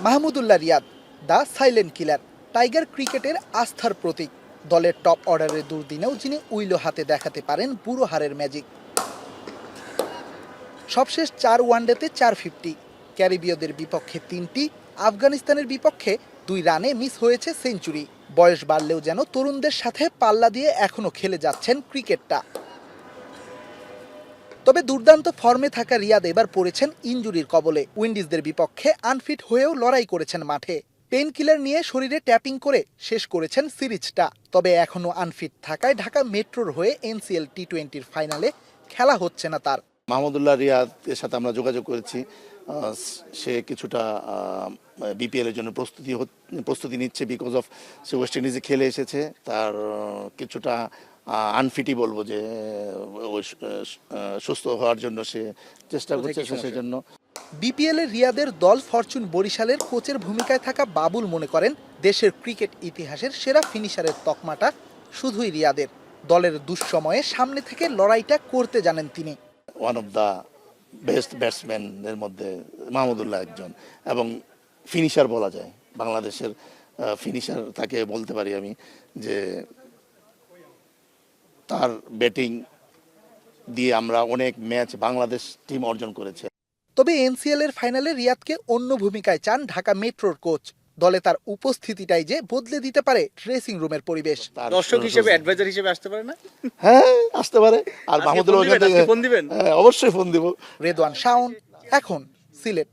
Mahmudullah Riyad, the silent killer, tiger ক্রিকেটের আস্থার প্রতীক। দলের টপ অর্ডারের দুর্দিনেও যিনি উইলো হাতে দেখাতে পারেন বুড়ো হারের ম্যাজিক। সবশেষ 4 ওয়ানডেতে 450, ক্যারিবীয়দের বিপক্ষে 3টি, আফগানিস্তানের বিপক্ষে 2 রানে মিস হয়েছে সেঞ্চুরি। বয়স বাড়লেও যেন তরুণদের সাথে পাল্লা দিয়ে এখনও খেলে যাচ্ছেন ক্রিকেটটা। তবে দুর্দান্ত ফর্মে থাকা রিয়াদ এবার পড়েছেন ইনজুরির কবলে। উইন্ডিজদের বিপক্ষে আনফিট হয়েও লড়াই করেছেন মাঠে। পেন কিলার নিয়ে শরীরে ট্যাপিং করে শেষ করেছেন সিরিজটা। তবে এখনও আনফিট থাকায় ঢাকা মেট্রোর হয়ে এনসিএল টি20 ফাইনালে খেলা হচ্ছে না তার। মাহমুদুল্লাহ রিয়াদের সাথে আমরা যোগাযোগ করেছি। সে কিছুটা বিপিএল এর জন্য প্রস্তুতি নিচ্ছে, বিকজ অফ সে ওয়েস্ট ইন্ডিজে খেলে এসেছে। তার কিছুটা আনফিটই বলবো, যে সুস্থ হওয়ার জন্য সে চেষ্টা করছে। সেজন্য বিপিএল এর রিয়াদের দল ফরচুন বরিশালের কোচের ভূমিকায় থাকা বাবুল মনে করেন দেশের ক্রিকেট ইতিহাসের সেরা ফিনিশারের তকমাটা শুধুই রিয়াদের। দলের দুঃসময়ে সামনে থেকে লড়াইটা করতে জানেন তিনি। ওয়ান অফ দ্য বেস্ট ব্যাটসম্যানের মধ্যে মাহমুদুল্লাহ একজন, এবং ফিনিশার বলা যায়, বাংলাদেশের ফিনিশার তাকে বলতে পারি আমি, যে তার ব্যাটিং দিয়ে আমরা অনেক ম্যাচ বাংলাদেশ টিম অর্জন করেছে। তবে এনসিএল এর ফাইনালে রিয়াদকে অন্য ভূমিকায় চান ঢাকা মেট্রোর কোচ। দলে তার উপস্থিতিটাই যে বদলে দিতে পারে ড্রেসিং রুমের পরিবেশ। দর্শক হিসেবে, অ্যাডভাইজার হিসেবে আসতে পারে না? হ্যাঁ, আসতে পারে। আর মাহমুদুল্লাহ ফোন দিবেন? অবশ্যই ফোন দিব। রেদওয়ান শাওন, এখন সিলেট।